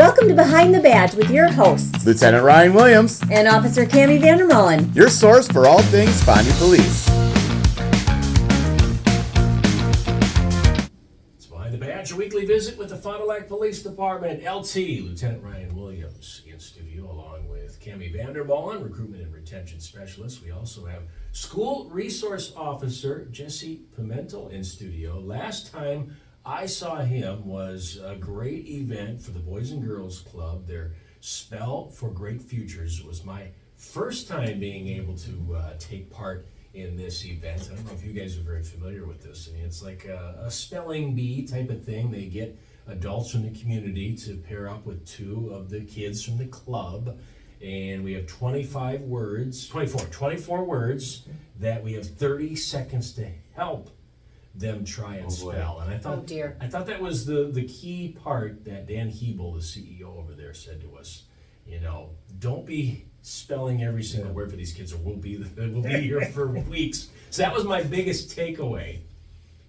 Welcome to Behind the Badge with your hosts, Lieutenant Ryan Williams, and Officer Cammie Vandermolen. your source for all things Bonnie Police. It's Behind the Badge, a weekly visit with the Fond du Lac Police Department. LT, Lieutenant Ryan Williams, in studio, along with Cammie Vandermolen, Recruitment and Retention Specialist. We also have School Resource Officer Jesse Pimental in studio. Last time I saw him was a great event for the Boys and Girls Club. Their Spell for Great Futures was my first time being able to take part in this event. I don't know if you guys are very familiar with this. I mean, it's like a spelling bee type of thing. They get adults from the community to pair up with two of the kids from the club. And we have 24 words that we have 30 seconds to help them try and spell. And I thought that was the key part that Dan Hebel, the CEO over there, said to us. You know, don't be spelling every single word for these kids, or we'll be here for weeks. So that was my biggest takeaway,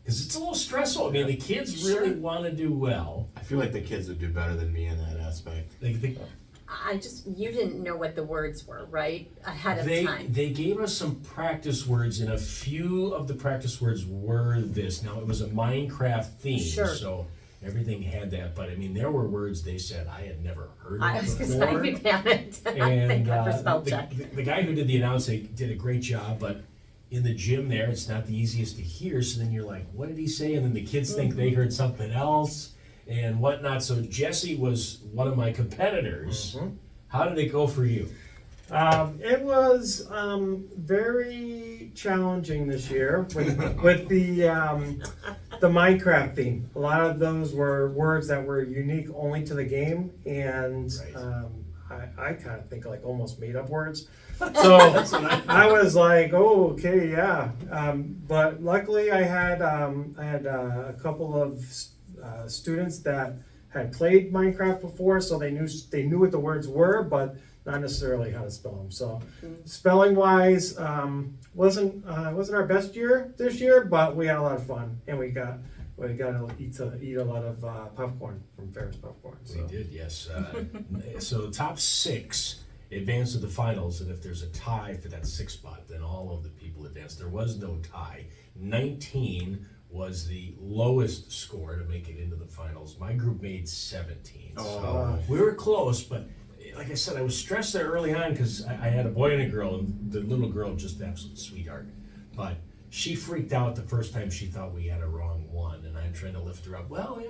because it's a little stressful. I mean, the kids really want to do well. I feel like the kids would do better than me in that aspect. You didn't know what the words were, right? Ahead of time. They gave us some practice words, and a few of the practice words were this. Now, it was a Minecraft theme, so everything had that. But, I mean, there were words they said I had never heard of before. I panicked. And the guy who did the announcing did a great job, but in the gym there, it's not the easiest to hear. So then you're like, what did he say? And then the kids think they heard something else and whatnot. So Jesse was one of my competitors. Mm-hmm. How did it go for you? It was very challenging this year with the Minecraft theme. A lot of those were words that were unique only to the game, and I kind of think like almost made up words. So I was like, oh, okay, yeah. But luckily, I had a couple of students that had played Minecraft before, so they knew what the words were, but not necessarily how to spell them. So spelling wise, wasn't our best year this year, but we had a lot of fun, and we got to eat a lot of popcorn from Ferris Popcorn. So. We did, yes. So the top 6 advance to the finals, and if there's a tie for that 6th spot, then all of the people advance. There was no tie. 19 was the lowest score to make it into the finals. My group made 17. So we were close, but like I said, I was stressed there early on because I had a boy and a girl, and the little girl, just an absolute sweetheart. But she freaked out the first time she thought we had a wrong one, and I'm trying to lift her up. Well,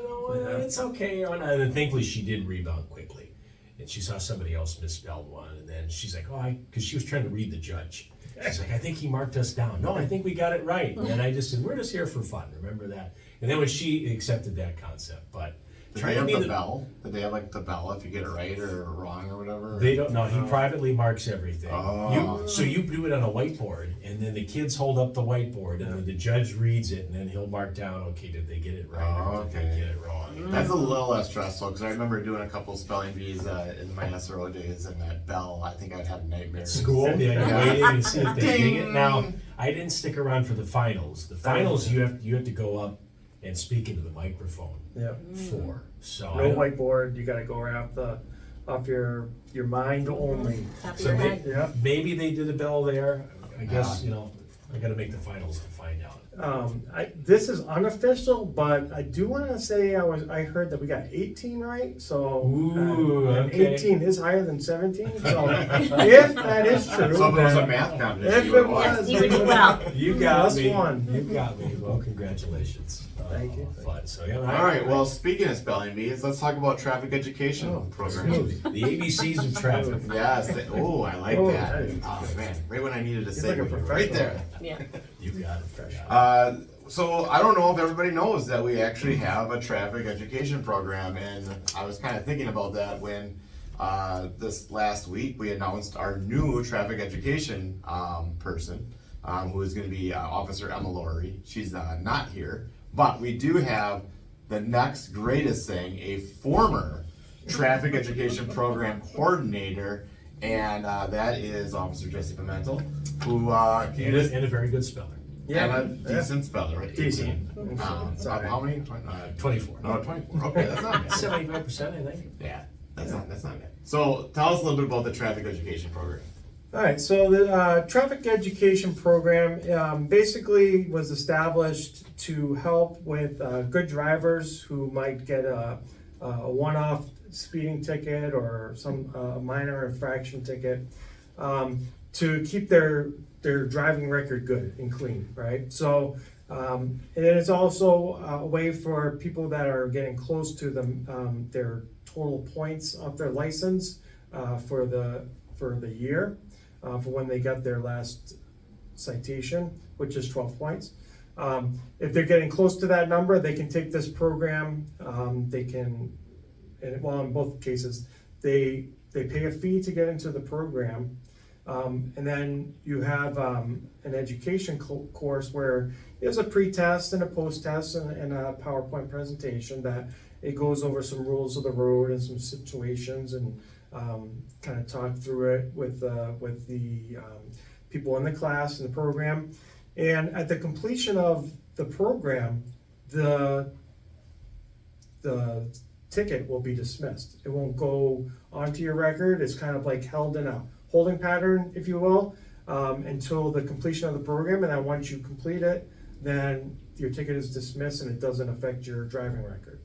it's okay. And then thankfully she did rebound quickly. And she saw somebody else misspelled one, and then she's like, because she was trying to read the judge. She's like, I think he marked us down. No, I think we got it right. And then I just said, we're just here for fun. Remember that? And then when she accepted that concept, but did they have the bell? Did they have like the bell if you get it right or wrong or whatever? They don't know. He privately marks everything. So you do it on a whiteboard, and then the kids hold up the whiteboard, and then the judge reads it, and then he'll mark down, okay, did they get it right or did they get it wrong? That's a little less stressful, because I remember doing a couple spelling bees in my SRO days, and that bell, I think I'd have nightmares. School? Yeah, you're waiting and see if they ding it. Now, I didn't stick around for the finals. The finals, you have to go up and speak into the microphone. For. So no whiteboard. You got to go right off your mind only. So maybe they did a bell there. I guess I got to make the finals to find out. This is unofficial, but I do want to say I heard that we got 18 right. So 18 is higher than 17. So if that is true, so if it was a math competition, you would do well. You got me. +1. You got me. Well, congratulations. Thank you. Fun. So, all right. Well, speaking of spelling bees, let's talk about traffic education programs. The ABCs of traffic. Yes. I like that. Oh man, right when I needed to say like right there. Yeah. You got it. So I don't know if everybody knows that we actually have a traffic education program, and I was kind of thinking about that when this last week we announced our new traffic education person, who is going to be Officer Emma Laurie. She's not here, but we do have the next greatest thing, a former traffic education program coordinator, and that is Officer Jesse Pimental, who and a very good speller. Yeah, and a decent speller, right? Decent. How many? 24. Oh, 24. Okay, that's not bad. 75%, I think. Yeah. That's not bad. So tell us a little bit about the traffic education program. All right, so the traffic education program basically was established to help with good drivers who might get a one-off speeding ticket or some minor infraction ticket, to keep their driving record good and clean, right? So and it's also a way for people that are getting close to their total points of their license for the year. For when they got their last citation, which is 12 points. If they're getting close to that number, they can take this program. They can, in both cases, they pay a fee to get into the program. And then you have an education course where there's a pre-test and a post-test and a PowerPoint presentation that it goes over some rules of the road and some situations and kind of talk through it with the people in the class and the program. And at the completion of the program, the ticket will be dismissed. It won't go onto your record. It's kind of like held in a holding pattern, if you will, until the completion of the program. And then once you complete it, then your ticket is dismissed and it doesn't affect your driving record.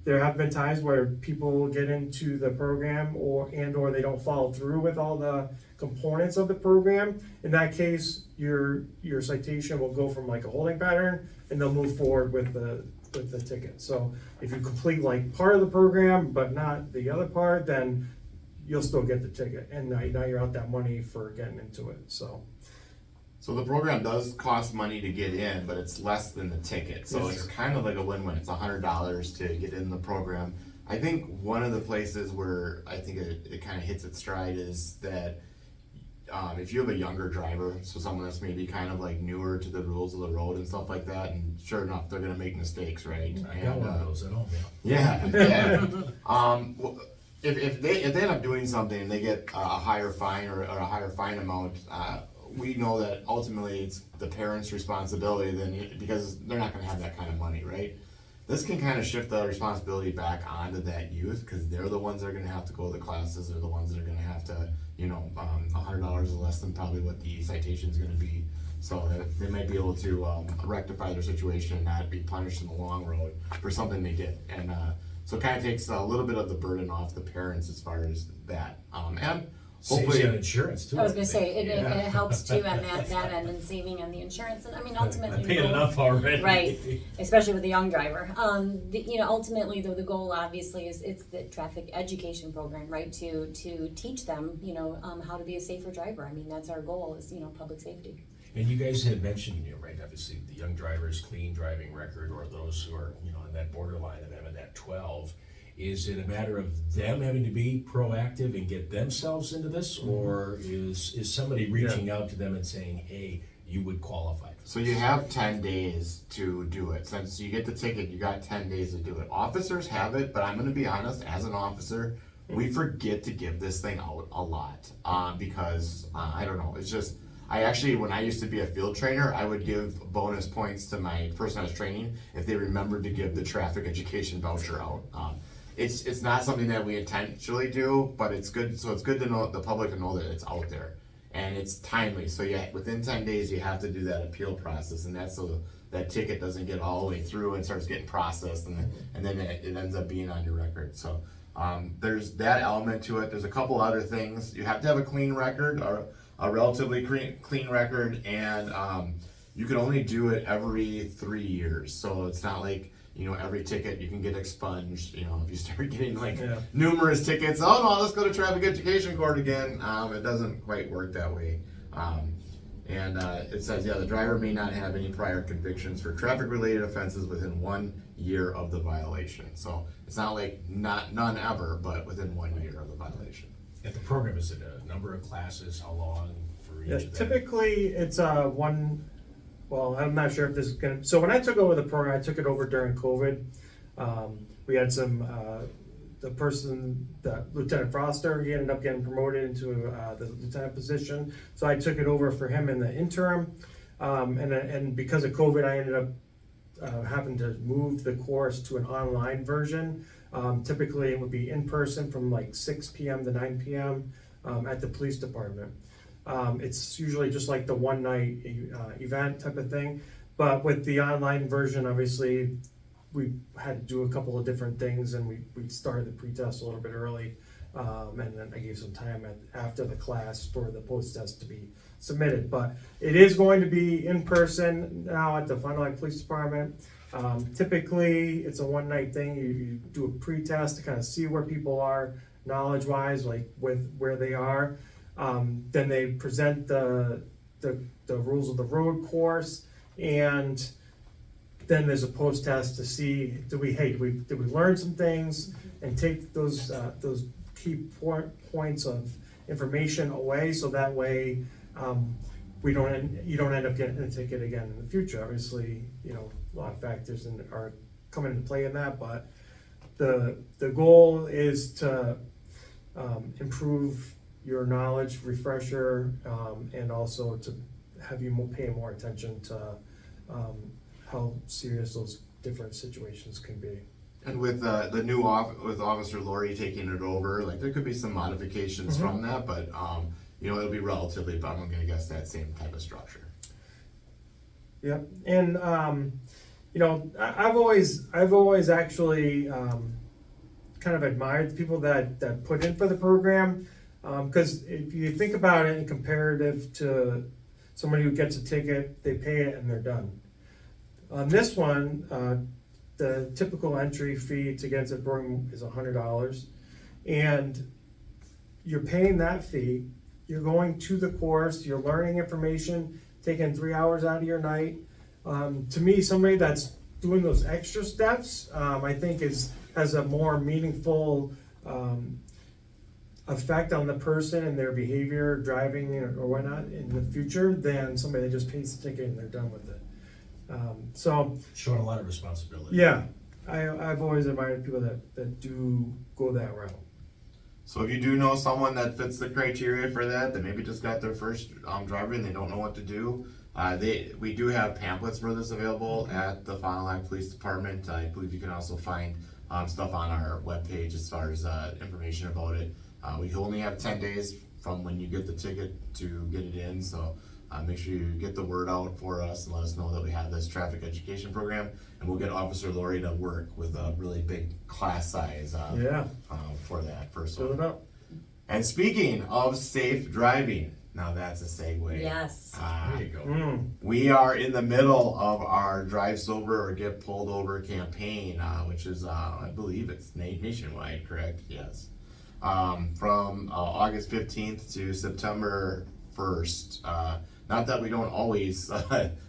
There have been times where people get into the program or they don't follow through with all the components of the program. In that case, your citation will go from like a holding pattern and they'll move forward with the ticket. So if you complete like part of the program but not the other part, then you'll still get the ticket. And now you're out that money for getting into it. So the program does cost money to get in, but it's less than the ticket. So it's kind of like a win-win. It's $100 to get in the program. I think one of the places where I think it kind of hits its stride is that if you have a younger driver, so someone that's maybe kind of like newer to the rules of the road and stuff like that, and sure enough, they're gonna make mistakes, right? I got one of those at home, yeah. If they end up doing something and they get a higher fine or a higher fine amount, we know that ultimately it's the parents' responsibility because they're not going to have that kind of money, right? This can kind of shift the responsibility back onto that youth because they're the ones that are going to have to go to the classes. They're the ones that are going to have to, $100 is less than probably what the citation is going to be. So they might be able to rectify their situation and not be punished in the long road for something they did. And so it kind of takes a little bit of the burden off the parents as far as that. And saves you on insurance too. I was gonna say, it helps too on that end and saving on the insurance, and I mean, ultimately. I'm paying enough already. Right, especially with the young driver. Ultimately though, the goal obviously is, it's the traffic education program, right? To teach them, how to be a safer driver. I mean, that's our goal is, public safety. And you guys had mentioned, right, obviously the young drivers, clean driving record, or those who are, on that borderline of having that 12. Is it a matter of them having to be proactive and get themselves into this, or is somebody reaching out to them and saying, hey, you would qualify for this? So you have 10 days to do it. Since you get the ticket, you got 10 days to do it. Officers have it, but I'm gonna be honest, as an officer, we forget to give this thing out a lot because I don't know, it's just, when I used to be a field trainer, I would give bonus points to my person I was training if they remembered to give the traffic education voucher out. It's not something that we intentionally do, but it's good. So it's good to know the public to know that it's out there and it's timely. So within 10 days you have to do that appeal process, and that's so that ticket doesn't get all the way through and starts getting processed, and then it ends up being on your record. So there's that element to it. There's a couple other things. You have to have a clean record or a relatively clean record, and you can only do it every 3 years. So it's not like every ticket you can get expunged. If you start getting numerous tickets, oh no, let's go to traffic education court again. It doesn't quite work that way. And it says, the driver may not have any prior convictions for traffic-related offenses within 1 year of the violation. So it's not like none ever, but within 1 year of the violation. At the program, is it a number of classes? How long for each of them? Typically, it's one. Well, I'm not sure if this is gonna. So when I took over the program, I took it over during COVID. We had some. Lieutenant Foster, he ended up getting promoted into the lieutenant position. So I took it over for him in the interim. And because of COVID, I ended up having to move the course to an online version. Typically, it would be in person from like 6 p.m. to 9 p.m. At the police department. It's usually just like the one night event type of thing. But with the online version, obviously, we had to do a couple of different things, and we started the pre-test a little bit early. And then I gave some time after the class for the post-test to be submitted. But it is going to be in person now at the Fond du Lac Police Department. Typically, it's a one-night thing. You do a pre-test to kind of see where people are knowledge-wise, like with where they are. Then they present the rules of the road course, and then there's a post-test to see, did we learn some things and take those key points of information away, so that way you don't end up getting a ticket again in the future. Obviously, a lot of factors are coming into play in that, but the goal is to improve your knowledge, refresher, and also to have you pay more attention to how serious those different situations can be. And with the new with Officer Lori taking it over, like there could be some modifications from that, but it'll be relatively, but I'm gonna guess that same type of structure. Yep, and I've always actually kind of admired the people that put in for the program, because if you think about it in comparative to somebody who gets a ticket, they pay it and they're done. On this one, the typical entry fee to get into the program is $100, and you're paying that fee. You're going to the course, you're learning information, taking 3 hours out of your night. To me, somebody that's doing those extra steps, I think has a more meaningful effect on the person and their behavior, driving or whatnot in the future, than somebody that just pays the ticket and they're done with it. So Showing a lot of responsibility. yeah, I've always admired people that do go that route. So if you do know someone that fits the criteria for that maybe just got their first driver and they don't know what to do, we do have pamphlets for this available at the Fond du Lac Police Department. I believe you can also find stuff on our webpage as far as information about it. We only have 10 days from when you get the ticket to get it in, so make sure you get the word out for us and let us know that we have this traffic education program, and we'll get Officer Lori to work with a really big class size for that first Fill it one. up. And speaking of safe driving, now that's a segue. Yes. There you go. We are in the middle of our Drive Sober or Get Pulled Over campaign, which is, I believe it's nationwide, correct? Yes. From August 15th to September 1st. Not that we don't always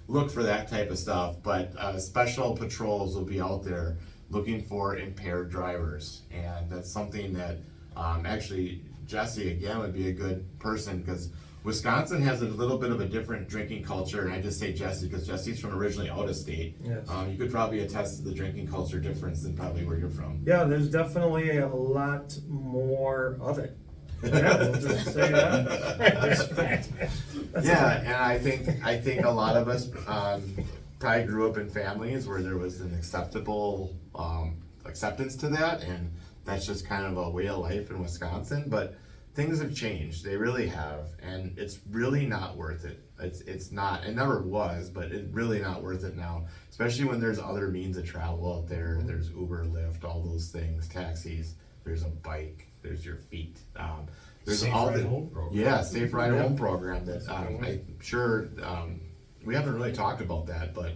look for that type of stuff, but special patrols will be out there looking for impaired drivers. And that's something that actually Jesse, again, would be a good person, because Wisconsin has a little bit of a different drinking culture, and I just say Jesse because Jesse's from originally out of state. Yes. You could probably attest to the drinking culture difference than probably where you're from. Yeah, there's definitely a lot more of it. Yeah, we'll just say that. Yeah, and I think a lot of us probably grew up in families where there was an acceptable acceptance to that, and that's just kind of a way of life in Wisconsin. But things have changed, they really have, and it's really not worth it. It's not, it never was, but it's really not worth it now, especially when there's other means of travel out there. There's Uber, Lyft, all those things, taxis, there's a bike, there's your feet. There's Safe all Ride the Home program. Yeah, Safe Ride Home program that I'm sure we haven't really talked about that, but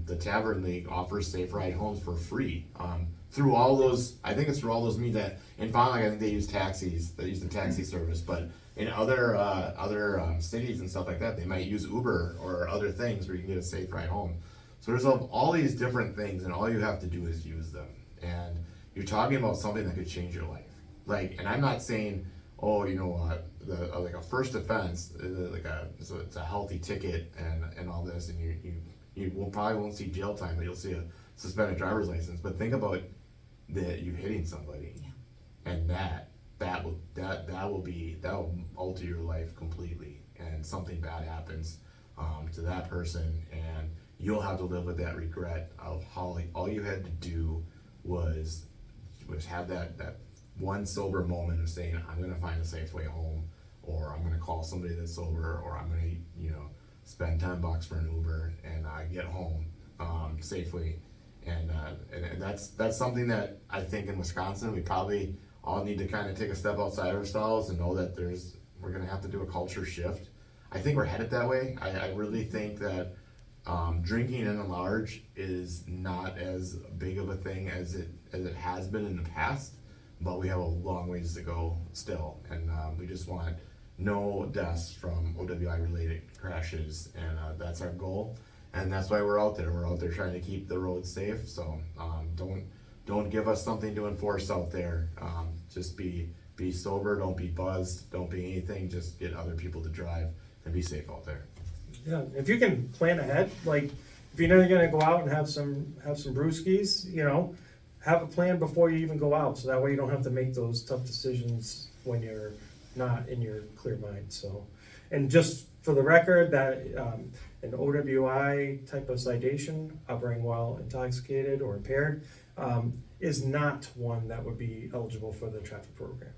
the Tavern League offers Safe Ride Homes for free through all those. I think it's through all those means that in Fond du Lac, I think they use taxis. They use the taxi service, but in other cities and stuff like that, they might use Uber or other things where you can get a Safe Ride Home. So there's all these different things, and all you have to do is use them. And you're talking about something that could change your life. Like, and I'm not saying, oh, you know what, like a first offense, so it's a healthy ticket and all this, and you probably won't see jail time, but you'll see a suspended driver's license. But think about you hitting somebody, and that will alter your life completely, and something bad happens to that person, and you'll have to live with that regret of how all you had to do was have that one sober moment of saying, I'm gonna find a safe way home, or I'm gonna call somebody that's sober, or I'm gonna, spend $10 for an Uber and get home safely. And that's something that I think in Wisconsin we probably all need to kind of take a step outside ourselves and know that we're gonna have to do a culture shift. I think we're headed that way. I really think that drinking in a large is not as big of a thing as it has been in the past, but we have a long ways to go still, and we just want no deaths from OWI related crashes, and that's our goal, and that's why we're out there. We're out there trying to keep the roads safe. So don't give us something to enforce out there. Just be sober. Don't be buzzed. Don't be anything. Just get other people to drive and be safe out there. Yeah, if you can plan ahead, like if you know you're gonna go out and have some brewskis, have a plan before you even go out, so that way you don't have to make those tough decisions when you're not in your clear mind. So, and just for the record, that an OWI type of citation, operating while intoxicated or impaired, is not one that would be eligible for the traffic program.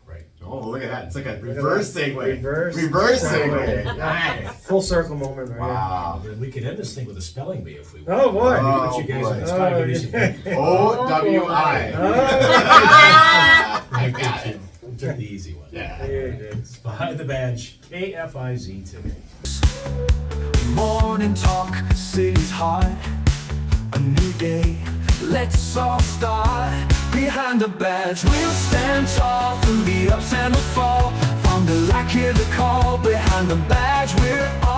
Right. Oh, look at that. It's like a reverse segue. Reverse segue. Nice. Full circle moment, right? Wow. Then we could end this thing with a spelling bee if we want. Oh, boy. Put you guys on the spot. Give you some- OWI. I got it. We took the easy one. Yeah. Yeah, you did. It's Behind the Badge, KFIZ today. Morning talk, city's hot. A new day, let's all start. Behind the badge, we'll stand tall through the ups and the fall. From the light, hear the call. Behind the badge, we're all